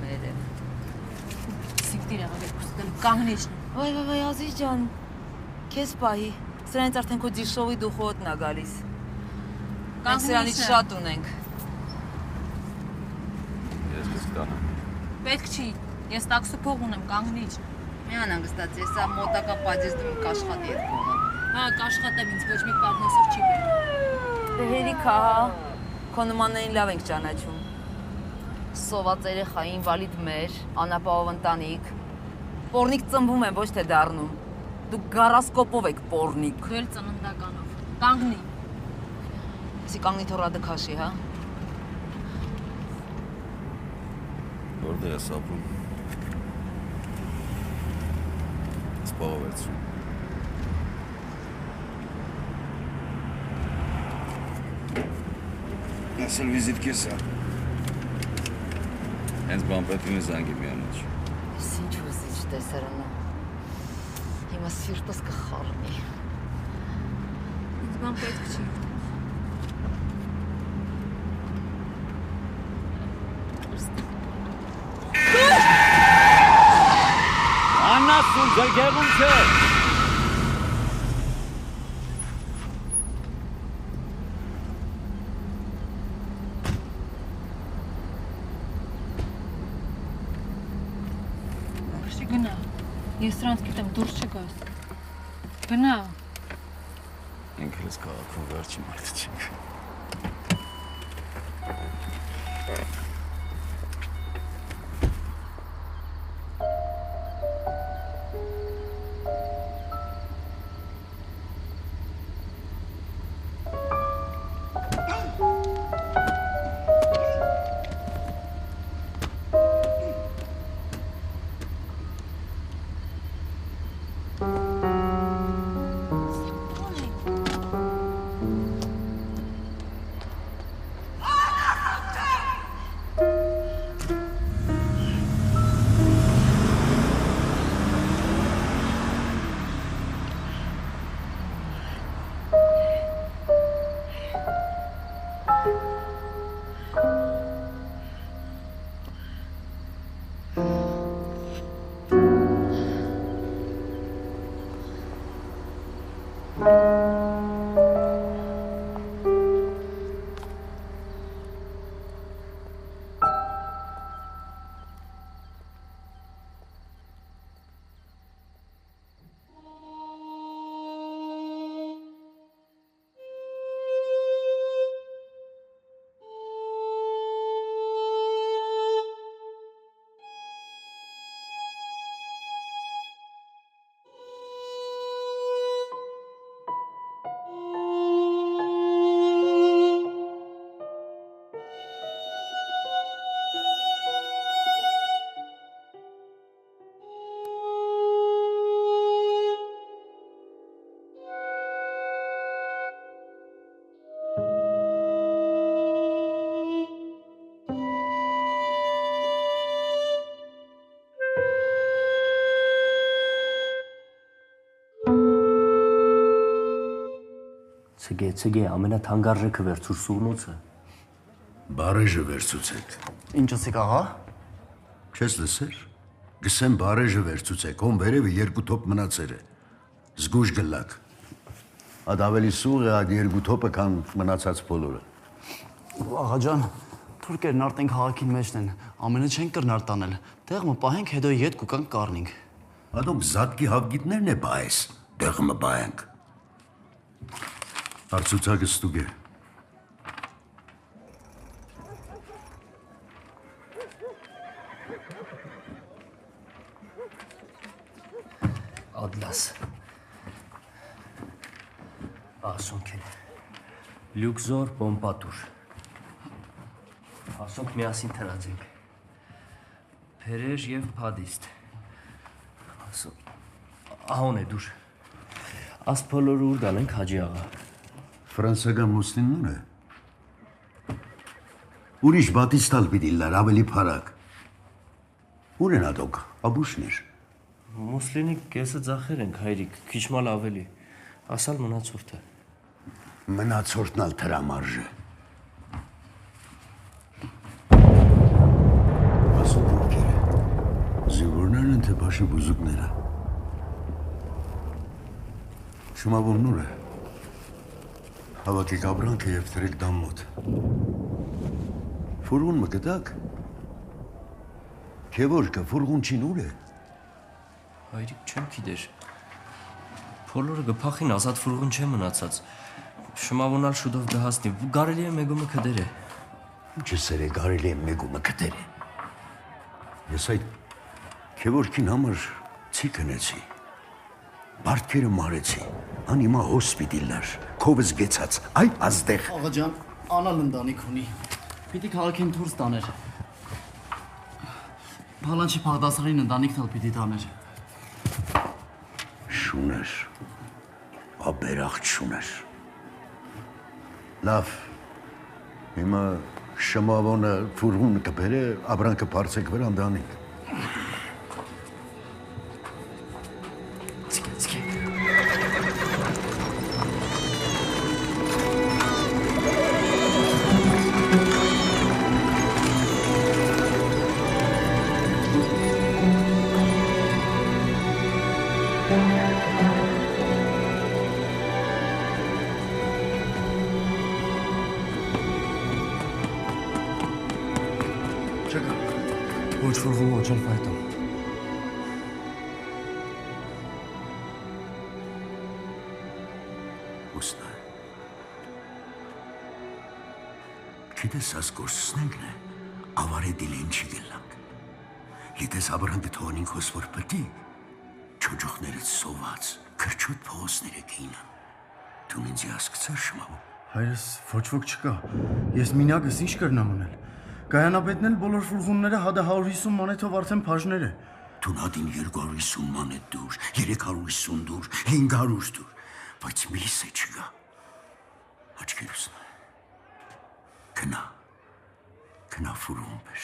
Մերև։ Սիկտիր եղավ երկուստ կանգնիչ։ Վայ, Ազիզ ջան, քեզ պահի, սրանից արդեն քո դիշովի դուխոտն է գալիս։ Մենք սրանից շատ ունենք։ Ես կստանամ։ Պետք չի, ես տաքսու փող ունեմ, կանգնիչ։ Մի անհանգստացի, սա մոտակա պատեզդում կաշխատի այդ փողը։ Հա, կաշխատեմ, ինձ ոչ մի կառնոսով չի բերում։ Դե հերիք հա, քո նմաններին լավ ենք ճանաչում։ Սոված երեխա, ինվալիդ մեր, անապահով ընտանիք։ Պորնիկ ծնվում են, ոչ թե դառնում։ Դուք գարասկոպով եք պորնիկ։ Դու էլ ծննդականով։ Կանգնի։ Իսի կանգնի թոռադը քաշի, հա։ Որտե՞ղ ես ապրում։ Սպաղով վերցրու։ Ասել վիզիտ կես է։ Հենց բան պետք ունի զանգի մի ամաչ։ Ես ինչ ուզիչ տեսարանը։ Հիմա սիրտս կխառնի։ Ինձ բան պետք չի։ Աննասուն ձեր գեղում չէ։ Գնա, ես սրանց գիտեմ, դուրս չգաս։ Գնա։ Ինքն ես քաղաքում վերջի մարդը չենք։ Ցգե, ամենաթանկարժեքը վերցուր սուրնոցը։ Բարեժը վերցուցեք։ Ինչ ասեք աղա։ Չես լսեր։ Գսեմ բարեժը վերցուցեք, ոն վերևը երկու թոփ մնացեր է։ Զգուշ գլակ։ Այդ ավելի սուղ է այդ երկու թոփը, քան մնացած բոլորը։ Աղա ջան, թուրքերն արդեն քաղաքին մեջն են, ամենը չեն կրնար տանել։ Դեղը պահենք, հետո ետ կուկանք կառնենք։ Ադոնք զատկի հավգիտներն է բայես, դեղը մը բայենք։ Արցուցակը ստուգ է։ Ադլաս։ Ասոնք են։ Լյուքզոր պոմպատուր։ Ասոնք միասին թրած ենք։ Փերեժ և փադիստ։ Ահոն է դուր։ Աստ բոլորը ուր գալենք հաջի աղա։ Ֆրանսական մուսլիմն է։ Ուրիշ բատիստալ պիտի լար, ավելի փարակ։ Ուր են ադոք, աբուշներ։ Մուսլինի կեսը ձախեր ենք, հայրիկ, քիչմալ ավելի, ասալ մնացորդը։ Մնացորդն ալ թրամարժ է։ Բաշի բուզուկները։ Շմավոն նուր է։ Հավաքեք ապրանքը և թրեք դամ մոտ։ Ֆուրգուն մը գտակ։ Քևորկը ֆուրգուն չին ուր է։ Հայրիկ չեմ գիտեր։ Բոլորը գփախին ազատ ֆուրգուն չեմ մնացած։ Շմավոնալ շուտով դահասնի։ Գարելի է մեգումը կդեր է։ Ինչ սեր է գարելի է մեգումը կտեր է։ Ես այդ քևորկին համար ցի կնեցի։ Բարդքերը մարեցի, անիմա հոսպիտիլներ, քովս գեցած, այ ազդեղ։ Աղա ջան, անալ ընտանիք ունի։ Պիտի քաղաքին դուրս տաներ։ Բալանչի Բաղդասարին ընտանիքն էլ պիտի տաներ։ Շուներ, աբերախտ շուներ։ Լավ, հիմա շմավոնը ֆուրգուն կբերը, ապրանքը բարձեք վրա ընտանիք։ Չկա։ Ոչ ֆուրգուն, ոչ էլ ֆայտոն։ Ուսնա։ Գիտես աս գործսնենքն է, ավարե դիլեն չի գելանք։ Գիտես ապրանքը թողնինք հոսվոր պտի, չոջողներից սոված, կրչոտ փողոսները կինան։ Դու ինձ հասկացար շմավո։ Հայրս ոչ ոք չկա։ Ես մինյակս ինչ կրնամ ունել։ Կայանապետն էլ բոլոր ֆուրգունները հադա 150 մանեթով արդեն բաժներ է։ Դու նադին 250 մանեթ դուր, 350 դուր, 500 դուր, բայց միլիս է չկա։ Աչքերուս նա։ Կնա ֆուրգուն բեր,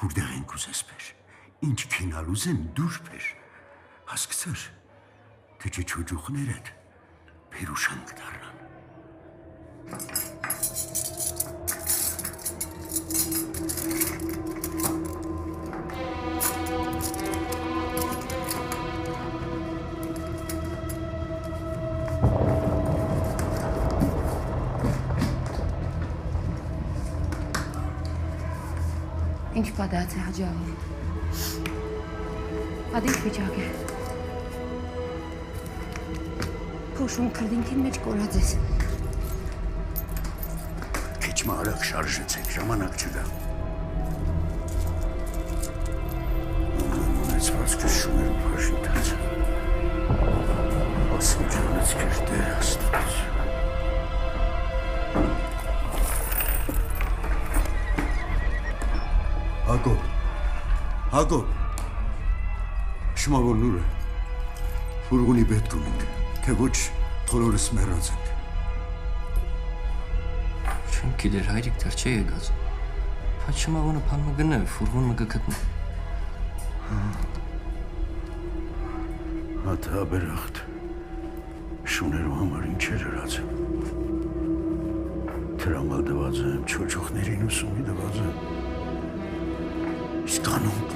հուրդեղ ենք ուզես բեր, ինչ կինալուզ են դուր բեր, հասկցար, թե չէ չոջուխներդ բերուշան կդարնան։ Ինչ պատած է Հաջի աղա։ Ադիք վիճակ է։ Փոշուն քրդինքին մեջ կորած ես։ Քիչ արագ շարժեցեք, ժամանակ չկա։ Ունեցվածքը շուներ փաշին տած։ Ասում ջանեց կերտեր աստված։ Հակոբ, շմավոն նուր է, ֆուրգունի պետք ունենք, թե ոչ բոլորս մեռած ենք։ Չեմ գիտեր հայրիկ դեռ չէ եկած։ Բայց շմավոնը փան մը գնե, ֆուրգուն մը կգտնե։ Հատ աբերախտ, շուներու համար ինչ էր հրացեմ։ Թրամալ դված եմ, չոջողներին ուսումի դված եմ։ Իսկ կանոնք,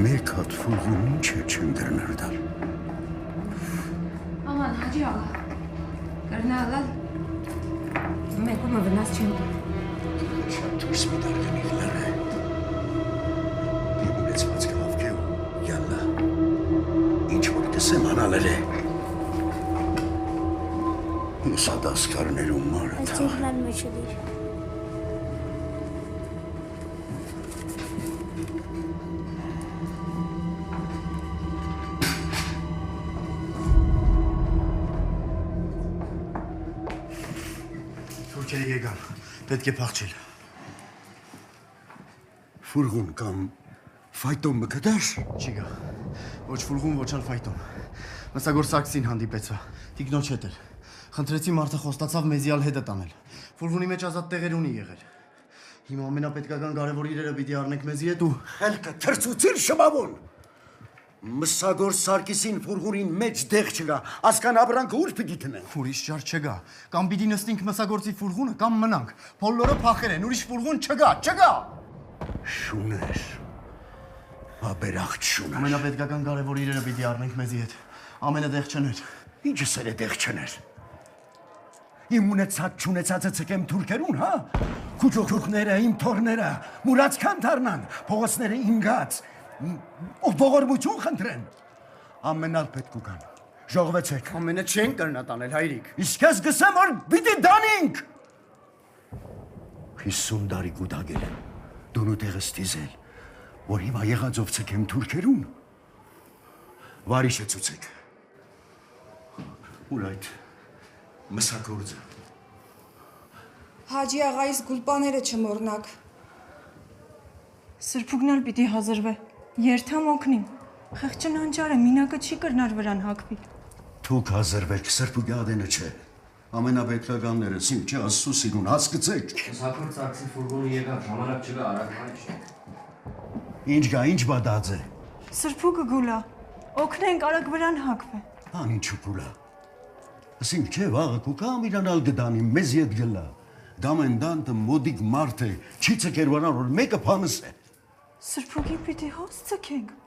մեկ հատ ֆուրգուն ինչ է չեն գրներ դալ։ Աման, Հաջի աղա, կրնալալ, մեկումը վնաս չեմ դուր։ Շատ դուրս մի դարգանիքներ է։ Ունեցված կլավ կեու, յալլա, ինչ որ կսեմ անալեր է։ Ես ադասկարներում մարը թաղ։ Այդքան մեջը դիր։ Թուրքիայի եկան, պետք է փախչել։ Ֆուրգուն կամ ֆայտոն մը կդար։ Չիկա, ոչ ֆուրգուն, ոչ էլ ֆայտոն։ Մսագոր Սաքսին հանդիպեցա, տիկնոջ հետ էր։ Խնդրեցի մարդը խոստացավ մեզի ալ հետը տանել։ Ֆուրգունի մեջ ազատ տեղեր ունի եղել։ Հիմա ամենապետքական կարևոր իրերը պիտի առնենք մեզի հետ ու Հելքը թրծուցիր շմավոն։ Մսագոր Սարգիսին ֆուրգունին մեջ դեղ չկա, ասկան ապրանքը ուր պիտի տնեն։ ուրիշ ճար չկա։ Կամ պիտի նստենք մսագործի ֆուրգունը, կամ մնանք։ Բոլորը փախել են, ուրիշ ֆուրգուն չկա։ Շուներ, Աբերախտ շունար։ Ամենապետքական կարևոր իրերը պիտի առնենք մեզի հետ։ Ամենը դեղ չներ։ Ինչը սեր է տեղ չներ։ Իմ ունեցած չունեցածը ցկեմ թուրքերուն, հա։ Քուջոքները, իմ թորները, մուրացքան դառնան, փողոցները իմ գած։ Ով ողորմություն խնդրեն։ Ամենալ պետք ու կան։ Ժողվեցեք։ Ամենը չեն կրնա տանել, հայրիկ։ Իսկ ես գսեմ, որ պիտի դանինք։ 50 տարի գուտագել եմ։ Դու տեղը ստիզել, որ հիմա եղածով ցկեմ թուրքերուն։ Վարիշը ցուցեք։ Ուր այդ մսակորձը։ Հաջի աղայիս գուլպաները չմոռնակ։ Սրբուկն էլ պիտի հազրվե։ Երթամ օգնիմ։ Խեղճն անճար է, մինակը չի կրնար վրան հակվի։ Թուք հազրվեք, սրբուկի ադենը չէ։ Ամենապետքականները, սիմ չի ասու սիրուն, հասկցեք։ Սակոր ծակսի ֆուրգոնը եկավ, ժամանակ չկա, արագ մարիշ։ Ինչ գա, ինչ բադած է։ Սրբուկը գուլա։ Օգնենք արագ վրան հակվե։ Ան ինչու կուլա։ Ասինք չէ, վաղը կուկամ իրանալ գդանի, մեզ ետ գլա։ Դամենդանտը մոդիկ մարդ է, չի ցկերվանալ, որ մեկը փանս է։ Սրբուկի պիտի հոս ցկենք։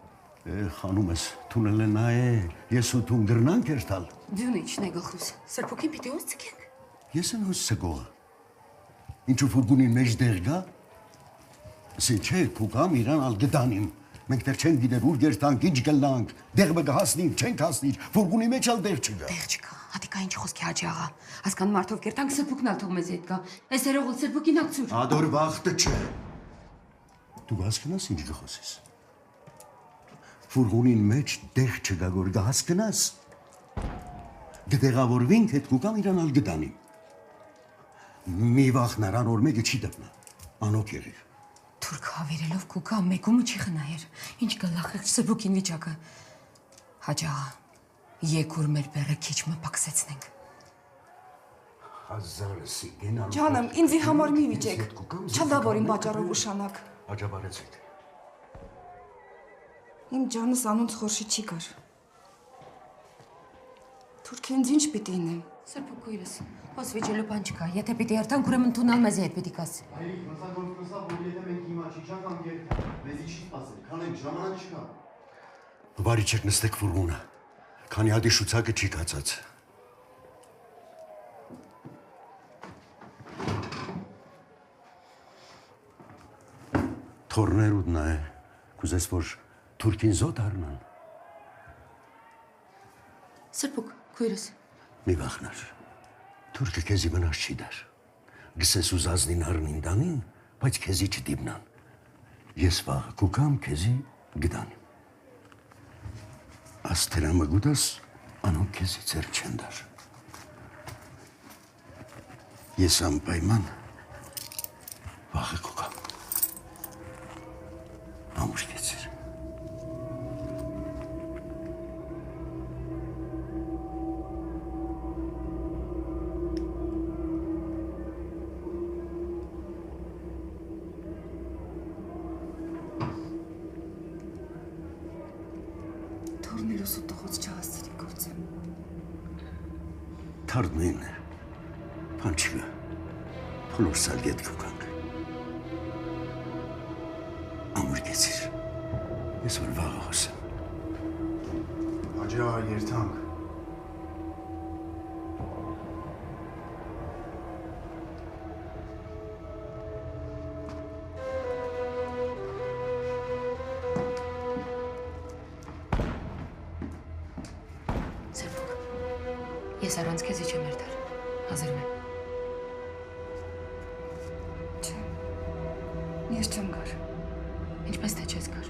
Խանում ես, թունել է նա է, ես ու թուն գրնանք էր տալ։ Դյուն իչն է գլխուս։ Սրբոքին պիտի ոս ցկենք։ Ես են հոս ցկողը։ Ինչու ֆուրգունի մեջ դեղ գա։ Ասին չէ, կուկամ իրանալ գդանիմ։ Մենք դեռ չենք գիտեր ուր գերտանք, ինչ գլանք, դեղը կհասնենք, չենք հասնիր, ֆուրգունի մեջ ալ դեղ չկա։ Դեղ չկա։ Հատիկա ինչ խոսքի Հաջի աղա։ Հասկան մարդով կերտանք սրբուկն ալ թող մեզ հետ գա։ Այս երողը սրբուկին ակցուր։ Ադոր վախտը չէ։ Դու հասկնաս ինչ գխոսես։ Ֆուրգունին մեջ դեղ չկա, որ գահասկնաս։ Գդեղավորվինք հետ կուկամ իրանալ գդանիմ։ Մի վախ նրան որ մեկը չի դպնա։ Անոք եղիր։ Թուրք հավիրելով կուկա մեկումը չի խնայեր։ Ինչ գլախեղ սրբուկին վիճակը։ Հաջի աղա, եկուր մեր բերը քիչ մպակսեցնենք։ Հազարսի գենալ։ Ջանım, ինձի համար մի վիճեք։ Չանդա որ իմ բաճարով ուշանակ։ Աջաբարեցեք։ Իմ ջանս անոնց խորշի չի կար։ Թուրք ինձ ինչ պիտի ինեմ։ Սրբուկ քույրս, ոս վիճելու բան չկա։ Եթե պիտի երթանք, ուրեմն տունալ մեզ հետ պիտի կաս։ Հայրիկ, մսագործնոսավ, որ եթե մենք հիմա չիչական գեր, մեզի չի սպասել, քանենք, ժամանակ չկա։ Վարիչեք նստեք ֆուրգունը, քանի հատի շուցակը չի կացած։ Թորներ ուտնա է, կուզես որ թուրքին զոտ արնան։ Սրբուկ քույրս, Մի վախնար, թուրքը քեզի վնաս չի դար։ Գսես ուզազնին արնին դանին, բայց քեզի չդիբնան։ Ես վաղը կուկամ քեզի գդանիմ։ Աստերամը գուտաս, անոնք քեզի ծեր չեն դար։ Ես անպայման վաղը կուկամ։ Ամուր կեցիր։ Թորներս ու տողոց չհասցրի գործը։ Թարդնին է, պանչիգա, փլոր սալգետ կուկանք։ Ամուր կեցիր, ես որ վաղը հոսեմ։ Հաջի աղա, երթանք։ Սրբուկ, ես առանց քեզի չեմ երթար։ Հազրվեմ։ Չէ, ես չեմ գար։ Ինչպես թե չես գար։